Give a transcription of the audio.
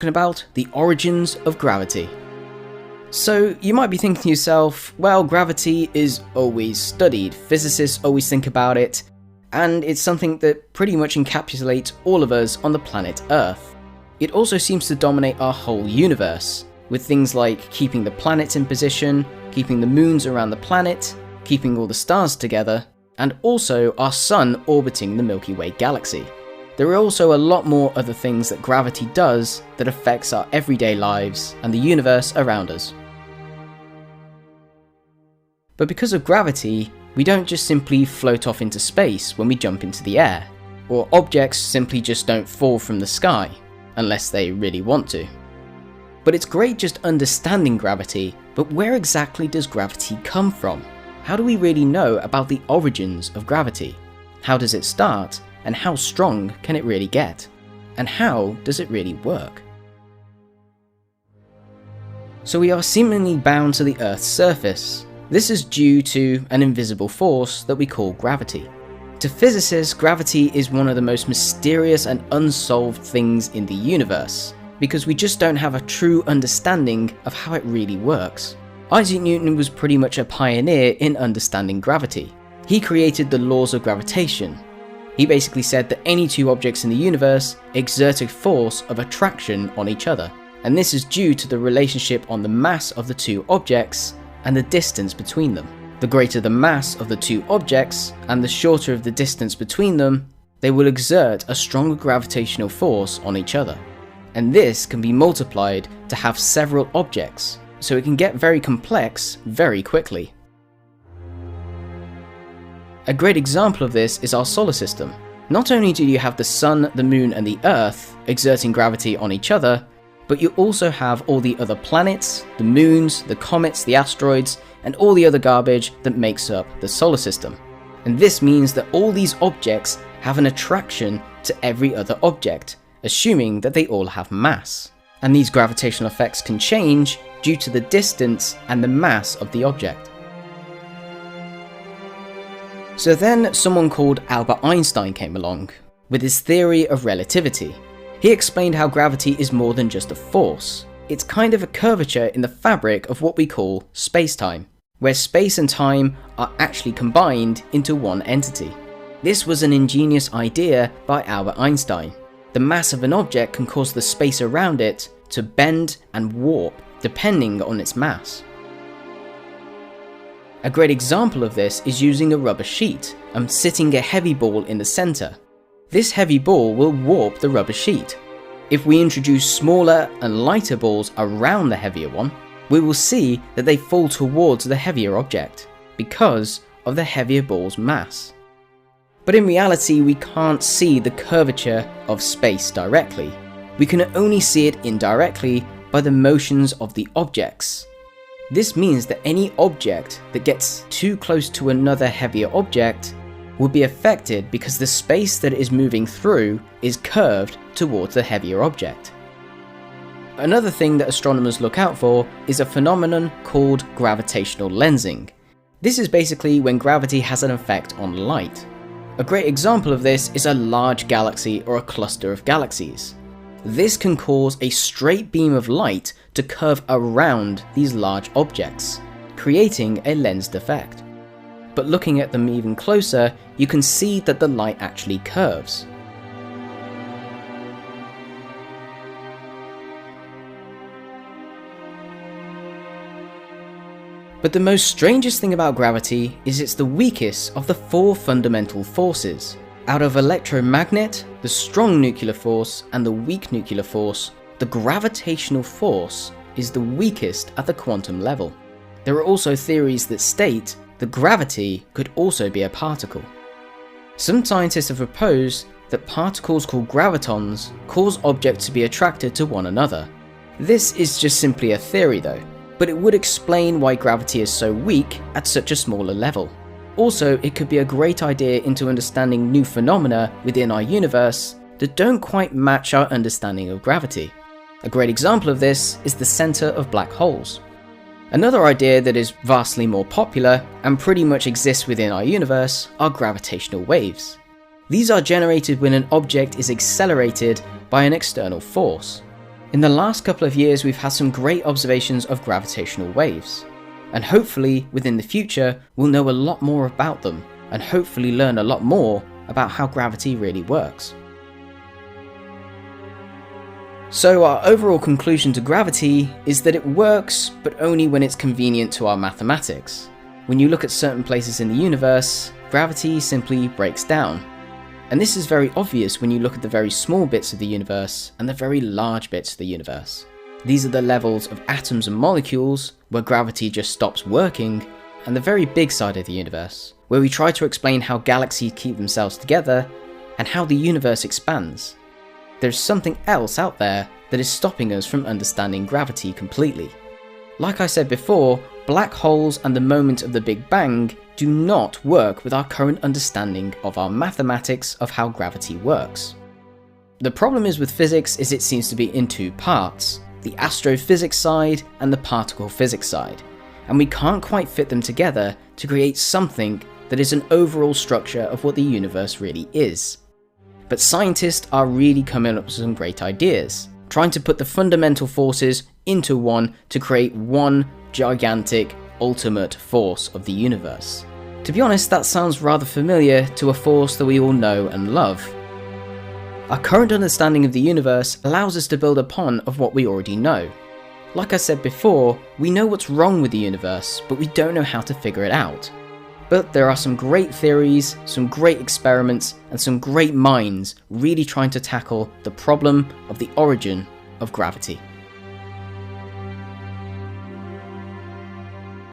about the origins of gravity. So you might be thinking to yourself, well, gravity is always studied, physicists always think about it, and it's something that pretty much encapsulates all of us on the planet Earth. It also seems to dominate our whole universe, with things like keeping the planets in position, keeping the moons around the planet, keeping all the stars together, and also our sun orbiting the Milky Way galaxy. There are also a lot more other things that gravity does that affects our everyday lives and the universe around us. But because of gravity, we don't just simply float off into space when we jump into the air, or objects simply just don't fall from the sky, unless they really want to. But it's great just understanding gravity, but where exactly does gravity come from? How do we really know about the origins of gravity? How does it start? And how strong can it really get? And how does it really work? So we are seemingly bound to the Earth's surface. This is due to an invisible force that we call gravity. To physicists, gravity is one of the most mysterious and unsolved things in the universe, because we just don't have a true understanding of how it really works. Isaac Newton was pretty much a pioneer in understanding gravity. He created the laws of gravitation. He basically said that any two objects in the universe exert a force of attraction on each other, and this is due to the relationship on the mass of the two objects and the distance between them. The greater the mass of the two objects and the shorter of the distance between them, they will exert a stronger gravitational force on each other. And this can be multiplied to have several objects, so it can get very complex very quickly. A great example of this is our solar system. Not only do you have the sun, the moon and the earth exerting gravity on each other, but you also have all the other planets, the moons, the comets, the asteroids, and all the other garbage that makes up the solar system. And this means that all these objects have an attraction to every other object, assuming that they all have mass. And these gravitational effects can change due to the distance and the mass of the object. So then someone called Albert Einstein came along with his theory of relativity. He explained how gravity is more than just a force. It's kind of a curvature in the fabric of what we call spacetime, where space and time are actually combined into one entity. This was an ingenious idea by Albert Einstein. The mass of an object can cause the space around it to bend and warp depending on its mass. A great example of this is using a rubber sheet and sitting a heavy ball in the center. This heavy ball will warp the rubber sheet. If we introduce smaller and lighter balls around the heavier one, we will see that they fall towards the heavier object because of the heavier ball's mass. But in reality, we can't see the curvature of space directly. We can only see it indirectly by the motions of the objects. This means that any object that gets too close to another heavier object will be affected because the space that it is moving through is curved towards the heavier object. Another thing that astronomers look out for is a phenomenon called gravitational lensing. This is basically when gravity has an effect on light. A great example of this is a large galaxy or a cluster of galaxies. This can cause a straight beam of light to curve around these large objects, creating a lensed effect. But looking at them even closer, you can see that the light actually curves. But the most strangest thing about gravity is it's the weakest of the four fundamental forces. Out of electromagnet, the strong nuclear force, and the weak nuclear force, the gravitational force is the weakest at the quantum level. There are also theories that state that gravity could also be a particle. Some scientists have proposed that particles called gravitons cause objects to be attracted to one another. This is just simply a theory though, but it would explain why gravity is so weak at such a smaller level. Also, it could be a great idea into understanding new phenomena within our universe that don't quite match our understanding of gravity. A great example of this is the center of black holes. Another idea that is vastly more popular and pretty much exists within our universe are gravitational waves. These are generated when an object is accelerated by an external force. In the last couple of years, we've had some great observations of gravitational waves, and hopefully within the future we'll know a lot more about them, and hopefully learn a lot more about how gravity really works. So our overall conclusion to gravity is that it works, but only when it's convenient to our mathematics. When you look at certain places in the universe, gravity simply breaks down. And this is very obvious when you look at the very small bits of the universe and the very large bits of the universe. These are the levels of atoms and molecules where gravity just stops working, and the very big side of the universe, where we try to explain how galaxies keep themselves together and how the universe expands. There's something else out there that is stopping us from understanding gravity completely. Like I said before, black holes and the moment of the Big Bang do not work with our current understanding of our mathematics of how gravity works. The problem is with physics is it seems to be in two parts, the astrophysics side and the particle physics side, and we can't quite fit them together to create something that is an overall structure of what the universe really is. But scientists are really coming up with some great ideas, trying to put the fundamental forces into one to create one gigantic ultimate force of the universe. To be honest, that sounds rather familiar to a force that we all know and love. Our current understanding of the universe allows us to build upon of what we already know. Like I said before, we know what's wrong with the universe, but we don't know how to figure it out. But there are some great theories, some great experiments, and some great minds really trying to tackle the problem of the origin of gravity.